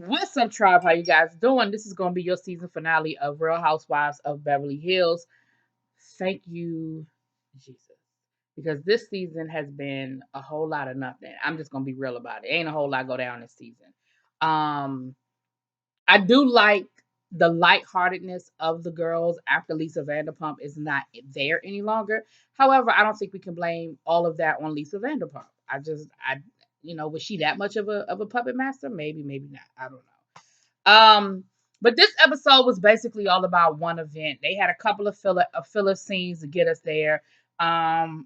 What's up, tribe? How you guys doing? This is going to be your season finale of Real Housewives of Beverly Hills. Thank you, Jesus, because this season has been a whole lot of nothing. I'm just going to be real about it. Ain't a whole lot go down this season. Um, I do like the lightheartedness of the girls after Lisa Vanderpump is not there any longer. However, I don't think we can blame all of that on Lisa Vanderpump. Was she that much of a puppet master? Maybe, maybe not. I don't know. But this episode was basically all about one event. They had a couple of filler scenes to get us there.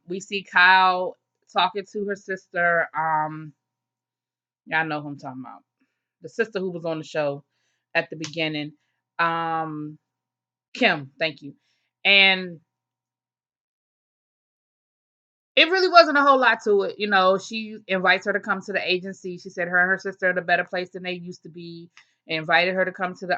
We see Kyle talking to her sister. Y'all know who I'm talking about. The sister who was on the show at the beginning. Um, Kim, thank you. And it really wasn't a whole lot to it. She invites her to come to the agency. She said her and her sister are in a better place than they used to be. And invited her to come to the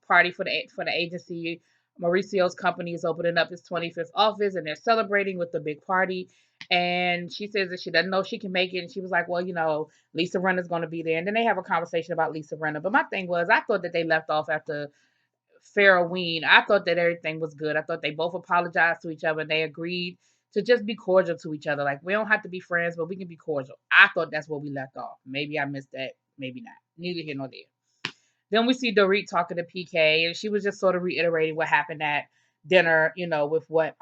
party for the agency. Mauricio's company is opening up his 25th office and they're celebrating with the big party. And she says that she doesn't know if she can make it. And she was like, well, Lisa Rinna's going to be there. And then they have a conversation about Lisa Rinna. But my thing was, I thought that they left off after Farroween. I thought that everything was good. I thought they both apologized to each other and they agreed to just be cordial to each other. Like, we don't have to be friends, but we can be cordial. I thought that's where we left off. Maybe I missed that. Maybe not. Neither here nor there. Then we see Dorit talking to PK, and she was just sort of reiterating what happened at dinner, with what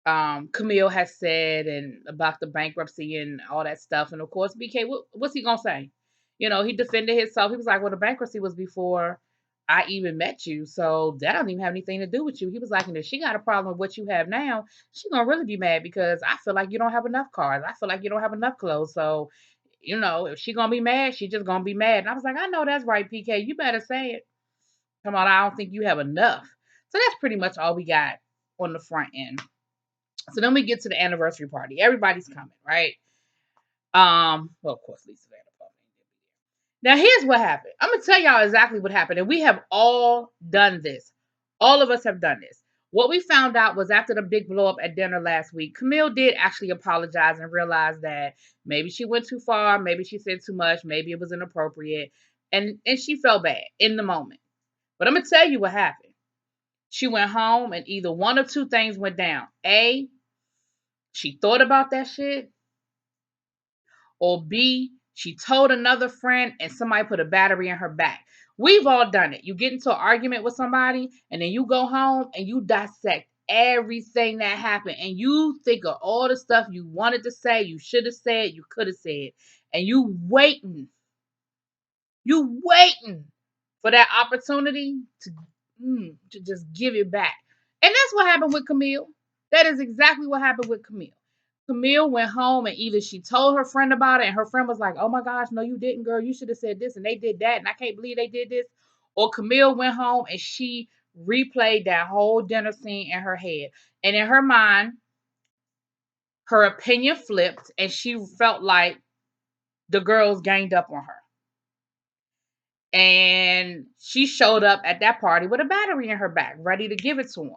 Camille has said and about the bankruptcy and all that stuff. And of course, BK, what's he gonna say? He defended himself. He was like, "Well, the bankruptcy was before I even met you, so that don't even have anything to do with you." He was like, "And if she got a problem with what you have now, she gonna really be mad because I feel like you don't have enough cars. I feel like you don't have enough clothes. So, if she gonna be mad, she just gonna be mad." And I was like, "I know that's right, PK. You better say it. Come on, I don't think you have enough." So that's pretty much all we got on the front end. So then we get to the anniversary party. Everybody's coming, right? Well, of course, Lisa Vanderpump. Now, here's what happened. I'm gonna tell y'all exactly what happened, and we have all done this. All of us have done this. What we found out was after the big blow up at dinner last week, Camille did actually apologize and realize that maybe she went too far, maybe she said too much, maybe it was inappropriate, and she felt bad in the moment. But I'm gonna tell you what happened. She went home, and either one or two things went down. A, she thought about that shit, or B, she told another friend and somebody put a battery in her back. We've all done it. You get into an argument with somebody and then you go home and you dissect everything that happened and you think of all the stuff you wanted to say, you should have said, you could have said, and you waiting for that opportunity to just give it back. And that's what happened with Camille. That is exactly what happened with Camille. Camille went home and either she told her friend about it and her friend was like, "Oh my gosh, no, you didn't, girl. You should have said this and they did that. And I can't believe they did this." Or Camille went home and she replayed that whole dinner scene in her head. And in her mind, her opinion flipped and she felt like the girls ganged up on her. And she showed up at that party with a battery in her back, ready to give it to him.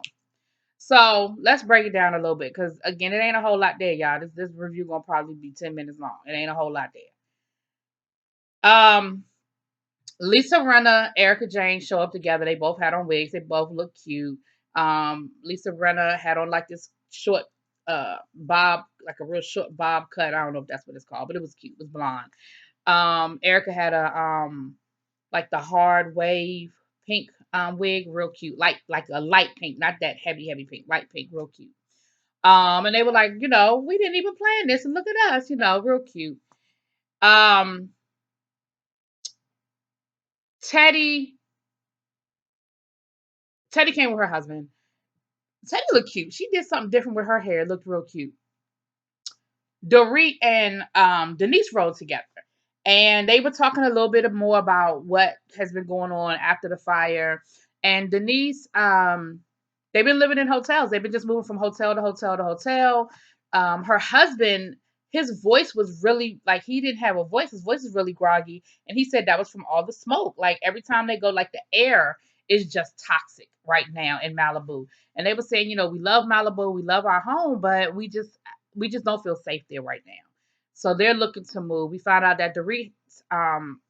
So let's break it down a little bit, because again, it ain't a whole lot there, y'all. This review gonna probably be 10 minutes long. It ain't a whole lot there. Lisa Rinna, Erica Jane show up together. They both had on wigs. They both look cute. Lisa Rinna had on like this short bob, like a real short bob cut. I don't know if that's what it's called, but it was cute. It was blonde. Erica had a like the hard wave pink wig, real cute, like a light pink, not that heavy pink, light pink, real cute. And they were like, we didn't even plan this, and look at us, real cute. Um, Teddy, Teddy came with her husband. Teddy looked cute. She did something different with her hair. It looked real cute. Dorit and Denise rode together. And they were talking a little bit more about what has been going on after the fire. And Denise, they've been living in hotels. They've been just moving from hotel to hotel to hotel. Her husband, his voice was really like he didn't have a voice. His voice is really groggy. And he said that was from all the smoke. Like every time they go, like the air is just toxic right now in Malibu. And they were saying, we love Malibu, we love our home, but we just don't feel safe there right now. So they're looking to move. We found out that the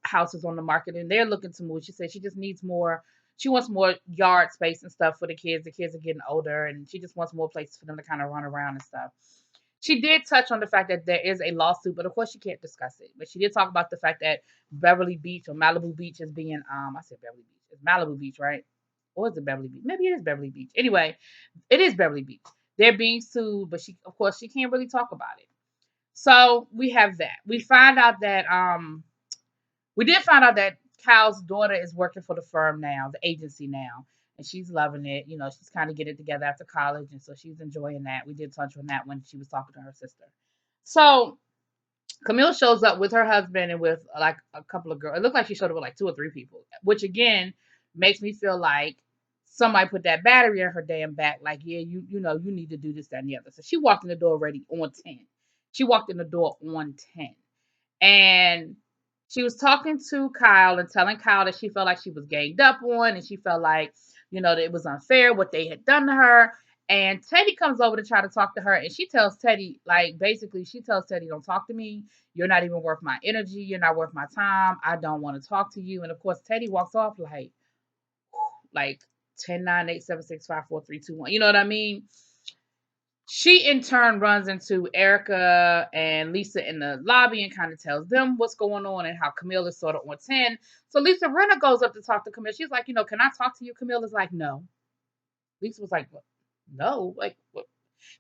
house is on the market and they're looking to move. She said she just needs more. She wants more yard space and stuff for the kids. The kids are getting older and she just wants more places for them to kind of run around and stuff. She did touch on the fact that there is a lawsuit, but of course she can't discuss it. But she did talk about the fact that Beverly Beach or Malibu Beach is being I said Beverly Beach. It's Malibu Beach, right? Or is it Beverly Beach? Maybe it is Beverly Beach. Anyway, it is Beverly Beach. They're being sued, but she of course she can't really talk about it. So we have that. We did find out that Kyle's daughter is working for the firm now, the agency now, and she's loving it. You know, she's kind of getting it together after college, and so she's enjoying that. We did touch on that when she was talking to her sister. So Camille shows up with her husband and with like a couple of girls. It looked like she showed up with like 2 or 3 people, which again makes me feel like somebody put that battery in her damn back. Like, yeah, you know, you need to do this, that, and the other. So she walked in the door already on 10. She walked in the door on 10. And she was talking to Kyle and telling Kyle that she felt like she was ganged up on and she felt like, you know, that it was unfair what they had done to her. And Teddy comes over to try to talk to her and she tells Teddy, like, basically, she tells Teddy, don't talk to me. You're not even worth my energy. You're not worth my time. I don't want to talk to you. And of course, Teddy walks off like 10, 9, 8, 7, 6, 5, 4, 3, 2, 1. You know what I mean? She in turn runs into Erica and Lisa in the lobby and kind of tells them what's going on and how Camille is sort of on 10. So Lisa Rinna goes up to talk to Camille. She's like, you know, can I talk to you? Camille is like, no. Lisa was like, what? No, like, what?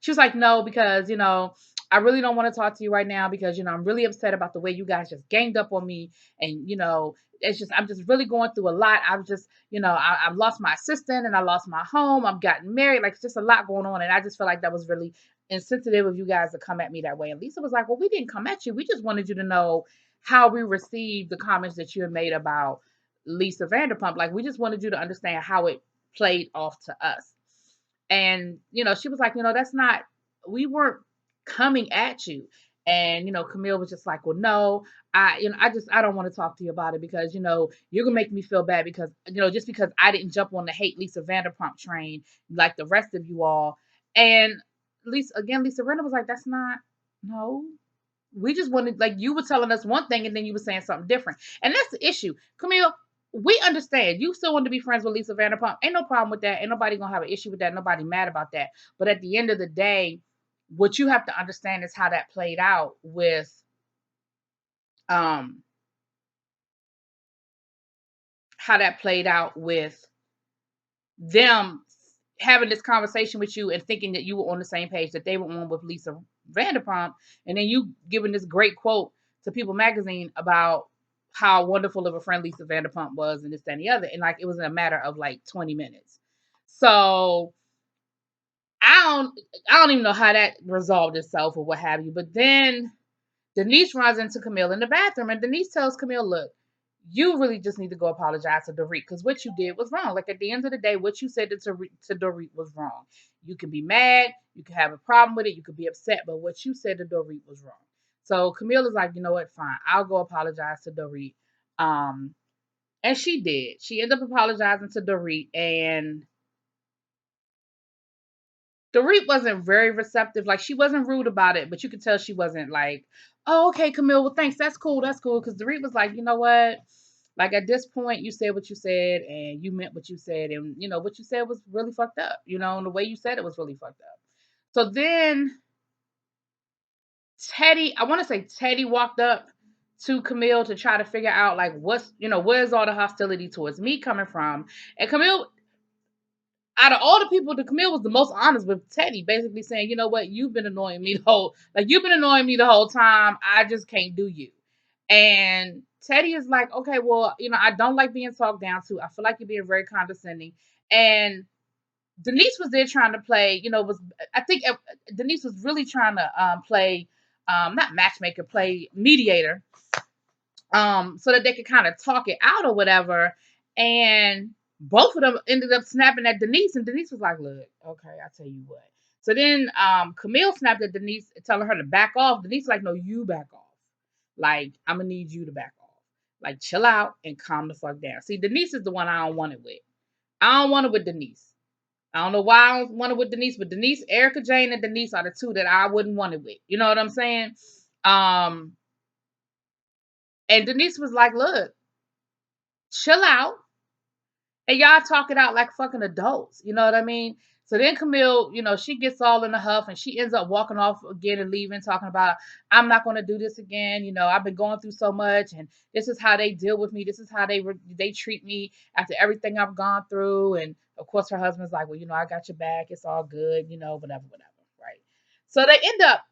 She was like, no, because, you know, I really don't want to talk to you right now because, you know, I'm really upset about the way you guys just ganged up on me. And, you know, I'm just really going through a lot. I've just, you know, I've lost my assistant and I lost my home. I've gotten married. Like, it's just a lot going on. And I just feel like that was really insensitive of you guys to come at me that way. And Lisa was like, well, we didn't come at you. We just wanted you to know how we received the comments that you had made about Lisa Vanderpump. Like, we just wanted you to understand how it played off to us. And, you know, she was like, you know, we weren't coming at you. And, you know, Camille was just like, well, no, I don't want to talk to you about it because, you know, you're going to make me feel bad because, you know, just because I didn't jump on the hate Lisa Vanderpump train like the rest of you all. And Lisa Rinna was like, no, we just wanted, like, you were telling us one thing and then you were saying something different. And that's the issue. Camille, we understand. You still want to be friends with Lisa Vanderpump. Ain't no problem with that. Ain't nobody going to have an issue with that. Nobody mad about that. But at the end of the day, what you have to understand is how that played out with, um, how that played out with them having this conversation with you and thinking that you were on the same page that they were on with Lisa Vanderpump, and then you giving this great quote to People Magazine about how wonderful of a friend Lisa Vanderpump was and this, that, and the other. And like it was in a matter of like 20 minutes. So I don't even know how that resolved itself or what have you. But then Denise runs into Camille in the bathroom and Denise tells Camille, look, you really just need to go apologize to Dorit because what you did was wrong. Like at the end of the day, what you said to Dorit was wrong. You can be mad, you can have a problem with it, you could be upset, but what you said to Dorit was wrong. So Camille is like, you know what, fine, I'll go apologize to Dorit. And she did. She ended up apologizing to Dorit, and Dorit wasn't very receptive. Like she wasn't rude about it, but you could tell she wasn't like, oh, okay, Camille, well, thanks. That's cool. That's cool. Because Dorit was like, you know what? Like at this point, you said what you said and you meant what you said. And you know, what you said was really fucked up. You know, and the way you said it was really fucked up. So then I want to say Teddy walked up to Camille to try to figure out like where's all the hostility towards me coming from. And Camille, out of all the people, the Camille was the most honest with Teddy, basically saying, you know what, you've been annoying me the whole time. I just can't do you. And Teddy is like, okay, well, you know, I don't like being talked down to. I feel like you're being very condescending. And Denise was there trying to play, I think Denise was really trying to play, not matchmaker, play mediator, so that they could kind of talk it out or whatever. And both of them ended up snapping at Denise, and Denise was like, look, okay, I'll tell you what. So then Camille snapped at Denise, telling her to back off. Denise was like, no, you back off. Like, I'm going to need you to back off. Like, chill out and calm the fuck down. See, Denise is the one I don't want it with. I don't want it with Denise. I don't know why I don't want it with Denise, but Denise, Erica Jane, and Denise are the two that I wouldn't want it with. You know what I'm saying? Um, and Denise was like, look, chill out. And y'all talk it out like fucking adults. You know what I mean? So then Camille, she gets all in a huff and she ends up walking off again and leaving, talking about, I'm not going to do this again. I've been going through so much and this is how they deal with me. This is how they treat me after everything I've gone through. And of course, her husband's like, well, I got your back. It's all good, whatever. Right. So they end up,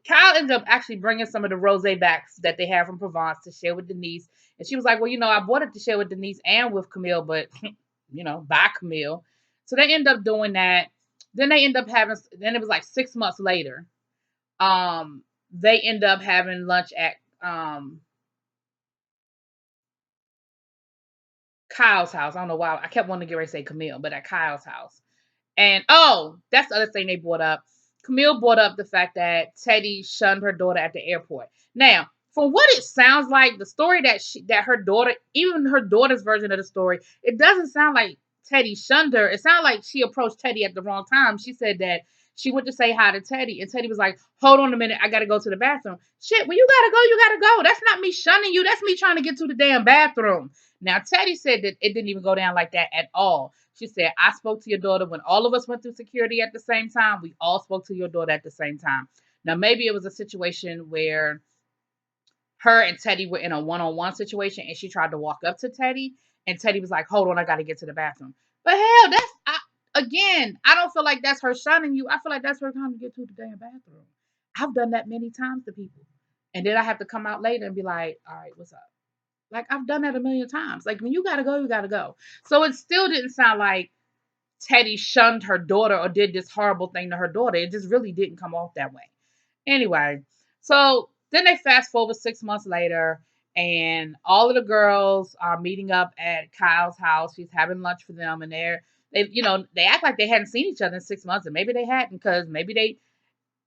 Kyle ended up actually bringing some of the rosé back that they had from Provence to share with Denise. And she was like, well, I bought it to share with Denise and with Camille, but, by Camille. So they end up doing that. Then they end up then it was like 6 months later. They end up having lunch at Kyle's house. I don't know why. I kept wanting to get ready to say Camille, but at Kyle's house. And that's the other thing they brought up. Camille brought up the fact that Teddy shunned her daughter at the airport. Now, from what it sounds like, the story that her daughter, even her daughter's version of the story, it doesn't sound like Teddy shunned her. It sounded like she approached Teddy at the wrong time. She said that she went to say hi to Teddy, and Teddy was like, "Hold on a minute, I gotta go to the bathroom." Shit, when you gotta go, you gotta go. That's not me shunning you. That's me trying to get to the damn bathroom. Now, Teddy said that it didn't even go down like that at all. She said, I spoke to your daughter when all of us went through security at the same time. We all spoke to your daughter at the same time. Now, maybe it was a situation where her and Teddy were in a one-on-one situation and she tried to walk up to Teddy and Teddy was like, hold on, I got to get to the bathroom. But hell, again, I don't feel like that's her shunning you. I feel like that's her trying to get to the damn bathroom. I've done that many times to people. And then I have to come out later and be like, all right, what's up? Like, I've done that a million times. Like, when you got to go, you got to go. So it still didn't sound like Teddy shunned her daughter or did this horrible thing to her daughter. It just really didn't come off that way. Anyway, so then they fast forward 6 months later, and all of the girls are meeting up at Kyle's house. She's having lunch for them, and they act like they hadn't seen each other in 6 months, and maybe they hadn't because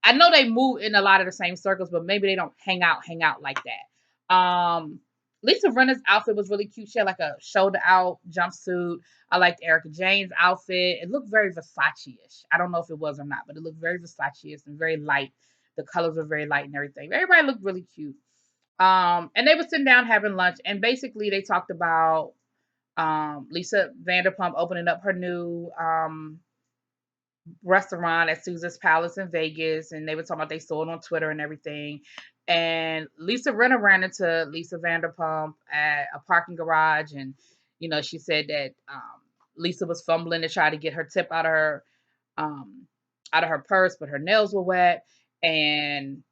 I know they move in a lot of the same circles, but maybe they don't hang out like that. Lisa Rinna's outfit was really cute. She had like a shoulder out jumpsuit. I liked Erica Jane's outfit. It looked very Versace-ish. I don't know if it was or not, but it looked very Versace-ish and very light. The colors were very light and everything. Everybody looked really cute. And they were sitting down having lunch, and basically they talked about Lisa Vanderpump opening up her new restaurant at Caesar's Palace in Vegas, and they were talking about they saw it on Twitter and everything. And Lisa Rinna ran into Lisa Vanderpump at a parking garage, and she said that Lisa was fumbling to try to get her tip um, out of her purse, but her nails were wet. And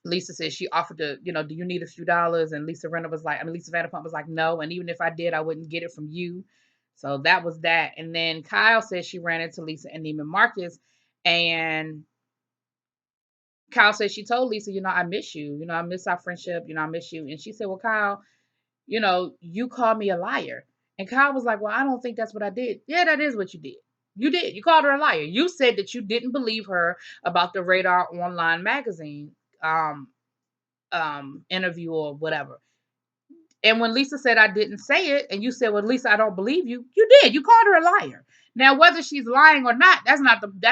Lisa said she offered to, do you need a few dollars? And Lisa Vanderpump was like, no. And even if I did, I wouldn't get it from you. So that was that. And then Kyle said she ran into Lisa and Neiman Marcus. And Kyle said she told Lisa, I miss you. I miss our friendship. I miss you. And she said, well, Kyle, you called me a liar. And Kyle was like, well, I don't think that's what I did. Yeah, that is what you did. You did. You called her a liar. You said that you didn't believe her about the Radar Online magazine interview or whatever. And when Lisa said I didn't say it, and you said, well, Lisa, I don't believe you, you did. You called her a liar. Now, whether she's lying or not, that's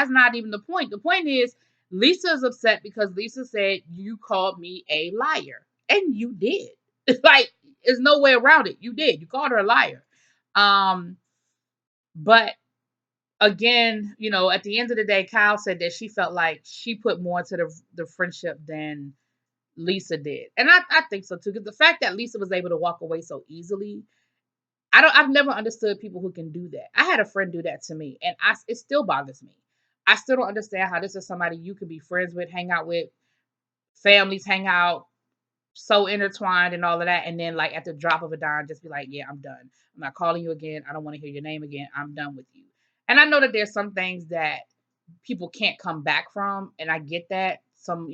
not even the point. The point is Lisa is upset because Lisa said you called me a liar. And you did. It's like there's no way around it. You did. You called her a liar. But again, at the end of the day, Kyle said that she felt like she put more into the friendship than Lisa did. And I think so too. Because the fact that Lisa was able to walk away so easily, I've never understood people who can do that. I had a friend do that to me, and it still bothers me. I still don't understand how this is somebody you can be friends with, hang out with, families hang out, so intertwined and all of that, and then like at the drop of a dime, just be like, yeah, I'm done. I'm not calling you again. I don't want to hear your name again. I'm done with you. And I know that there's some things that people can't come back from, and I get that, some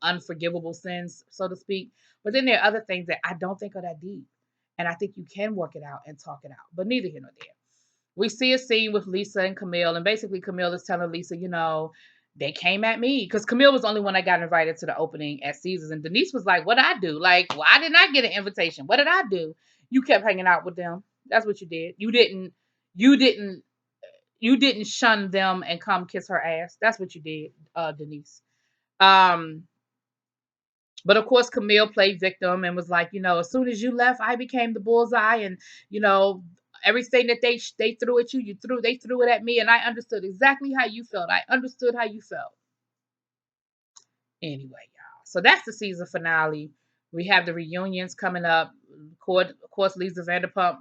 unforgivable sins, so to speak. But then there are other things that I don't think are that deep, and I think you can work it out and talk it out. But neither here nor there. We see a scene with Lisa and Camille, and basically Camille is telling Lisa, they came at me because Camille was the only one that got invited to the opening at Caesars, and Denise was like, what did I do? Like, why didn't I get an invitation? What did I do? You kept hanging out with them. That's what you did. You didn't you didn't shun them and come kiss her ass. That's what you did, Denise. Um, but of course, Camille played victim and was like, as soon as you left, I became the bullseye, and you know, everything that they threw at you, they threw it at me, and I understood exactly how you felt. I understood how you felt. Anyway, y'all. So that's the season finale. We have the reunions coming up. Of course, Lisa Vanderpump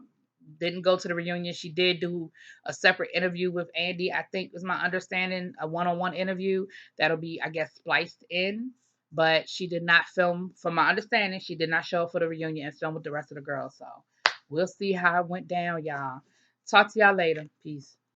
didn't go to the reunion. She did do a separate interview with Andy, I think was my understanding, a one-on-one interview that'll be, I guess, spliced in. But she did not film, from my understanding, she did not show up for the reunion and film with the rest of the girls. So we'll see how it went down, y'all. Talk to y'all later. Peace.